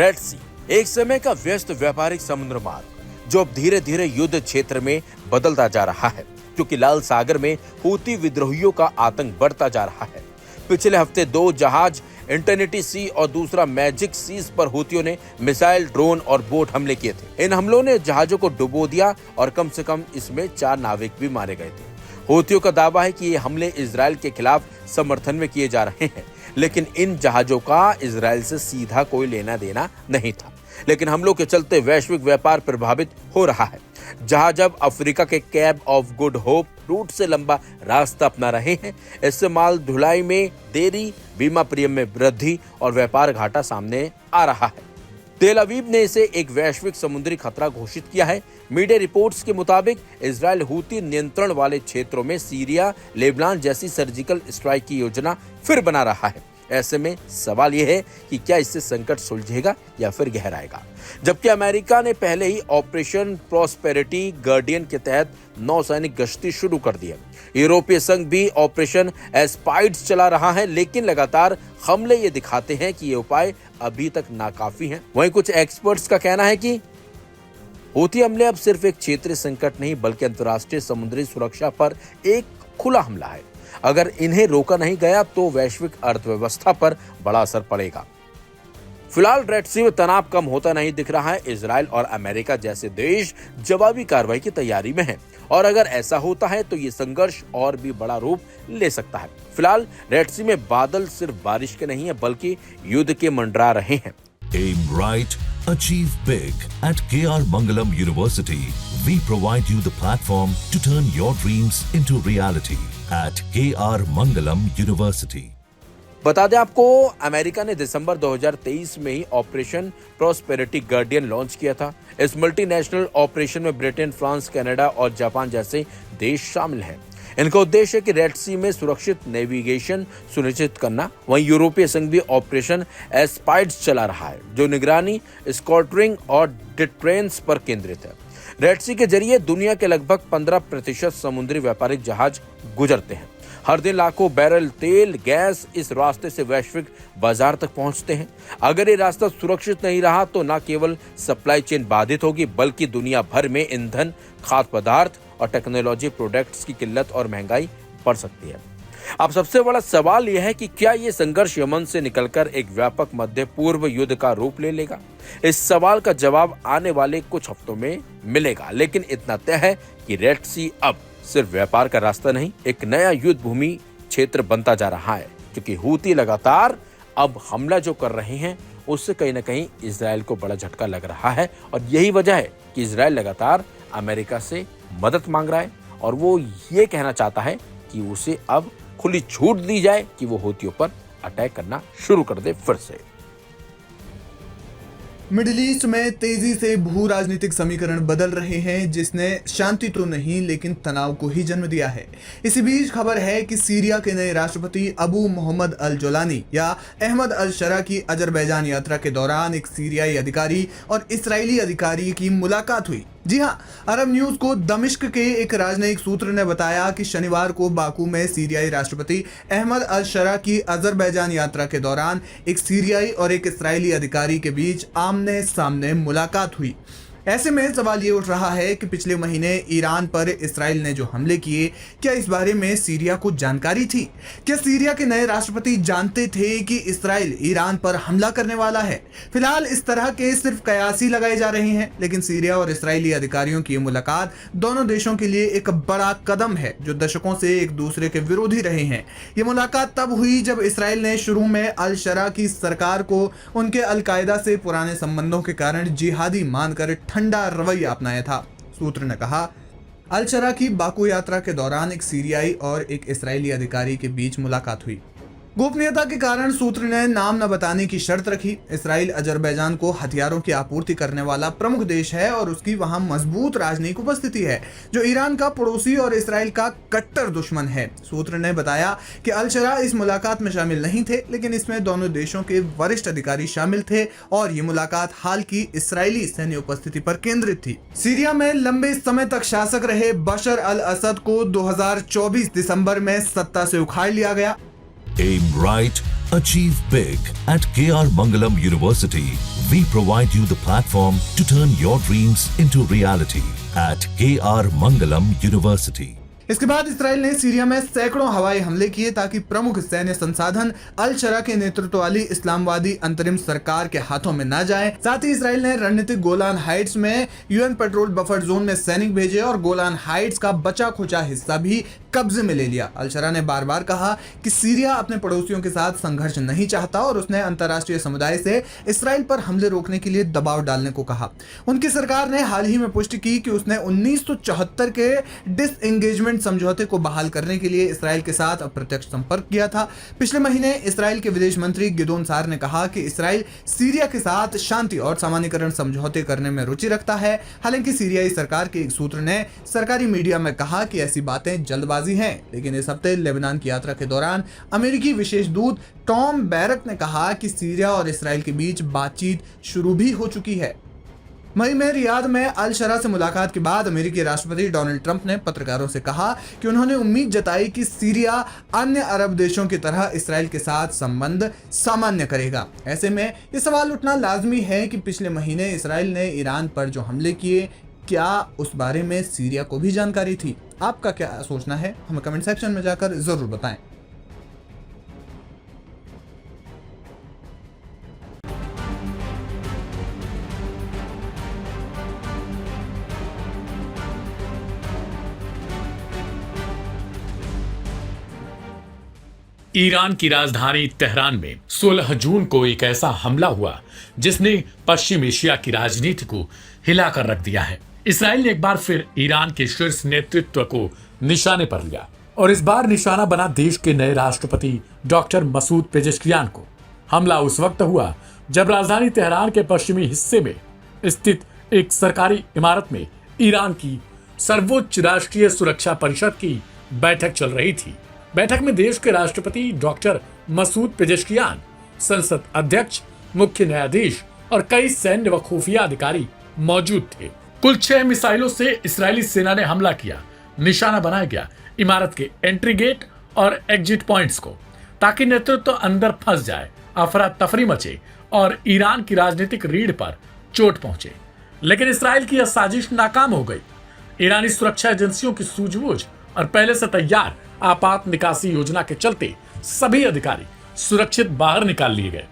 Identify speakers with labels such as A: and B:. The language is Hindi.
A: रेड सी एक समय का व्यस्त व्यापारिक समुद्र मार्ग जो अब धीरे धीरे युद्ध क्षेत्र में बदलता जा रहा है, क्योंकि लाल सागर में हूती विद्रोहियों का आतंक बढ़ता जा रहा है। पिछले हफ्ते 2 जहाज इंटरनिटी सी और दूसरा मैजिक सीज पर हूतियों ने मिसाइल, ड्रोन और बोट हमले किए थे। इन हमलों ने जहाजों को डुबो दिया और कम से कम इसमें 4 नाविक भी मारे गए थे। हूतियों का दावा है कि ये हमले इजराइल के खिलाफ समर्थन में किए जा रहे हैं, लेकिन इन जहाजों का इजराइल से सीधा कोई लेना देना नहीं था। लेकिन हमलों के चलते वैश्विक व्यापार प्रभावित हो रहा है। जहाज अब अफ्रीका के Cape of Good Hope route से लंबा रास्ता अपना रहे हैं। इससे माल ढुलाई में देरी, बीमा प्रीमियम में वृद्धि और व्यापार घाटा सामने आ रहा है। तेल अवीव ने इसे एक वैश्विक समुद्री खतरा घोषित किया है। मीडिया रिपोर्ट्स के मुताबिक इजराइल हूती नियंत्रण वाले क्षेत्रों में सीरिया, लेबनान जैसी सर्जिकल स्ट्राइक की योजना फिर बना रहा है। ऐसे में सवाल यह है कि क्या इससे संकट सुलझेगा या फिर गहराएगा। जबकि अमेरिका ने पहले ही ऑपरेशन प्रॉस्पेरिटी गार्डियन के तहत नौसैनिक गश्ती शुरू कर दी है। यूरोपीय संघ भी ऑपरेशन एस्पाइड्स चला रहा है, लेकिन लगातार हमले ये दिखाते हैं कि ये उपाय अभी तक नाकाफी हैं। वहीं कुछ एक्सपर्ट्स का कहना है कि हूती हमले अब सिर्फ एक क्षेत्रीय संकट नहीं बल्कि अंतर्राष्ट्रीय समुद्री सुरक्षा पर एक खुला हमला है। अगर इन्हें रोका नहीं गया तो वैश्विक अर्थव्यवस्था पर बड़ा असर पड़ेगा। फिलहाल रेड सी में तनाव कम होता नहीं दिख रहा है। इजराइल और अमेरिका जैसे देश जवाबी कार्रवाई की तैयारी में हैं, और अगर ऐसा होता है तो ये संघर्ष और भी बड़ा रूप ले सकता है। फिलहाल रेड सी में बादल सिर्फ बारिश के नहीं है बल्कि युद्ध के मंडरा रहे हैं।
B: Aim right, achieve big. At KR Mangalam University, we provide you the platform to turn your dreams into reality. At KR Mangalam University.
A: बता दें आपको, अमेरिका ने दिसंबर 2023 में ही ऑपरेशन प्रॉस्पेरिटी गार्डियन लॉन्च किया था। इस मल्टीनेशनल ऑपरेशन में ब्रिटेन, फ्रांस, कनाडा और जापान जैसे देश शामिल हैं। इनका उद्देश्य है कि रेड सी में सुरक्षित नेविगेशन सुनिश्चित करना। वहीं यूरोपीय संघ भी ऑपरेशन एस्पाइड्स चला रहा है, जो निगरानी, स्क्वाड्रिंग और डिटेरेंस पर केंद्रित है। रेड सी के जरिए दुनिया के लगभग 15% समुद्री व्यापारिक जहाज गुजरते हैं। हर दिन लाखों बैरल तेल, गैस इस रास्ते से वैश्विक बाजार तक पहुंचते हैं। अगर ये रास्ता सुरक्षित नहीं रहा तो न केवल सप्लाई चेन बाधित होगी बल्कि दुनिया भर में ईंधन, खाद्य पदार्थ और टेक्नोलॉजी प्रोडक्ट्स की किल्लत और महंगाई बढ़ सकती है। अब सबसे बड़ा सवाल यह है कि क्या ये संघर्ष यमन से निकलकर एक व्यापक मध्य पूर्व युद्ध का रूप ले लेगा। इस सवाल का जवाब आने वाले कुछ हफ्तों में मिलेगा, लेकिन इतना तय है कि रेड सी अब सिर्फ व्यापार का रास्ता नहीं, एक नया युद्ध भूमि क्षेत्र बनता जा रहा है, क्योंकि हूती लगातार अब हमला जो कर रहे हैं उससे कहीं ना कहीं इजराइल को बड़ा झटका लग रहा है। और यही वजह है कि इजराइल लगातार अमेरिका से मदद मांग रहा है और वो ये कहना चाहता है कि उसे अब खुली छूट दी जाए कि वो हूतियों पर अटैक करना शुरू कर दे फिर से।
C: मिडिल ईस्ट में तेजी से भू राजनीतिक समीकरण बदल रहे हैं, जिसने शांति तो नहीं लेकिन तनाव को ही जन्म दिया है। इसी बीच खबर है कि सीरिया के नए राष्ट्रपति अबू मोहम्मद अल जोलानी या अहमद अल शरा की अजरबैजान यात्रा के दौरान एक सीरियाई अधिकारी और इस्राएली अधिकारी की मुलाकात हुई। जी हां, अरब न्यूज को दमिश्क के एक राजनयिक सूत्र ने बताया कि शनिवार को बाकू में सीरियाई राष्ट्रपति अहमद अल शरा की अजरबैजान यात्रा के दौरान एक सीरियाई और एक इस्राएली अधिकारी के बीच आमने सामने मुलाकात हुई। ऐसे में सवाल ये उठ रहा है कि पिछले महीने ईरान पर इस्राएल ने जो हमले किए, क्या इस बारे में सीरिया को जानकारी थी? क्या सीरिया के नए राष्ट्रपति जानते थे कि इस्राएल ईरान पर हमला करने वाला है? फिलहाल इस तरह के सिर्फ कयास ही लगाए जा रहे हैं, लेकिन सीरिया और इस्राएली अधिकारियों की मुलाकात दोनों देशों के लिए एक बड़ा कदम है, जो दशकों से एक दूसरे के विरोधी रहे हैं। ये मुलाकात तब हुई जब इस्राएल ने शुरू में अल शरा की सरकार को उनके अल-कायदा से पुराने संबंधों के कारण जिहादी मानकर ठंडा रवैया अपनाया था। सूत्र ने कहा, अल शरा की बाकू यात्रा के दौरान एक सीरियाई और एक इस्राएली अधिकारी के बीच मुलाकात हुई। गोपनीयता के कारण सूत्र ने नाम न बताने की शर्त रखी। इस्राएल अजरबैजान को हथियारों की आपूर्ति करने वाला प्रमुख देश है और उसकी वहां मजबूत राजनयिक उपस्थिति है, जो ईरान का पड़ोसी और इस्राएल का कट्टर दुश्मन है। सूत्र ने बताया कि अल शरा इस मुलाकात में शामिल नहीं थे, लेकिन इसमें दोनों देशों के वरिष्ठ अधिकारी शामिल थे और ये मुलाकात हाल की इस्राएली सैन्य उपस्थिति पर केंद्रित थी। सीरिया में लंबे समय तक शासक रहे बशर अल असद को 2024 दिसंबर में सत्ता से उखाड़ लिया गया।
B: Aim right, achieve big. At KR Mangalam University, We provide you the platform to turn your dreams into reality at KR Mangalam University.
C: इसके बाद इसराइल ने सीरिया में सैकड़ों हवाई हमले किए ताकि प्रमुख सैन्य संसाधन अल शरा के नेतृत्व वाली इस्लामवादी अंतरिम सरकार के हाथों में न जाए। साथ ही इसराइल ने रणनीतिक गोलान हाइट्स में यूएन पेट्रोल बफर जोन में सैनिक भेजे और गोलान हाइट्स का बचा खुचा हिस्सा भी कब्जे में ले लिया। अल शरा ने बार बार कहा कि सीरिया अपने पड़ोसियों के साथ संघर्ष नहीं चाहता और उसने अंतर्राष्ट्रीय समुदाय से इसराइल पर हमले रोकने के लिए दबाव डालने को कहा। उनकी सरकार ने हाल ही में पुष्टि की कि उसने 1974 के डिसएंगेजमेंट समझौते को बहाल करने के लिए इसराइल के साथ अप्रत्यक्ष संपर्क किया था। पिछले महीने इसराइल के विदेश मंत्री गिदोन सार ने कहा कि इसराइल सीरिया के साथ शांति और सामान्यीकरण समझौते करने में रुचि रखता है। हालांकि सीरियाई सरकार के एक सूत्र ने सरकारी मीडिया में कहा कि ऐसी बातें जल्दबाजी हैं, लेकिन इस हफ्ते लेबनान की यात्रा के दौरान अमेरिकी विशेष दूत टॉम बैरक ने कहा कि सीरिया और इसराइल के बीच बातचीत शुरू भी हो चुकी है। मई में रियाद में अल शरा से मुलाकात के बाद अमेरिकी राष्ट्रपति डोनाल्ड ट्रंप ने पत्रकारों से कहा कि उन्होंने उम्मीद जताई कि सीरिया अन्य अरब देशों की तरह इसराइल के साथ संबंध सामान्य करेगा। ऐसे में ये सवाल उठना लाजमी है कि पिछले महीने इसराइल ने ईरान पर जो हमले किए, क्या उस बारे में सीरिया को भी जानकारी थी? आपका क्या सोचना है, हमें कमेंट सेक्शन में जाकर जरूर बताएं।
D: ईरान की राजधानी तेहरान में 16 जून को एक ऐसा हमला हुआ जिसने पश्चिम एशिया की राजनीति को हिलाकर रख दिया है। इसराइल ने एक बार फिर ईरान के शीर्ष नेतृत्व को निशाने पर लिया और इस बार निशाना बना देश के नए राष्ट्रपति डॉक्टर मसूद पेजेश्कियान को। हमला उस वक्त हुआ जब राजधानी तेहरान के पश्चिमी हिस्से में स्थित एक सरकारी इमारत में ईरान की सर्वोच्च राष्ट्रीय सुरक्षा परिषद की बैठक चल रही थी। बैठक में देश के राष्ट्रपति डॉक्टर मसूद पेजेश्कियान, संसद अध्यक्ष, मुख्य न्यायाधीश और कई सैन्य व खुफिया अधिकारी मौजूद थे। कुल 6 मिसाइलों से इस्राएली सेना ने हमला किया। निशाना बनाया गया इमारत के एंट्री गेट और एग्जिट पॉइंट्स को, ताकि नेतृत्व अंदर फंस जाए, अफरा तफरी मचे और ईरान की राजनीतिक रीढ़ पर चोट पहुंचे। लेकिन इस्राएल की यह साजिश नाकाम हो गई। ईरानी सुरक्षा एजेंसियों की सूझबूझ और पहले से तैयार आपात निकासी योजना के चलते सभी अधिकारी सुरक्षित बाहर निकाल लिए गए।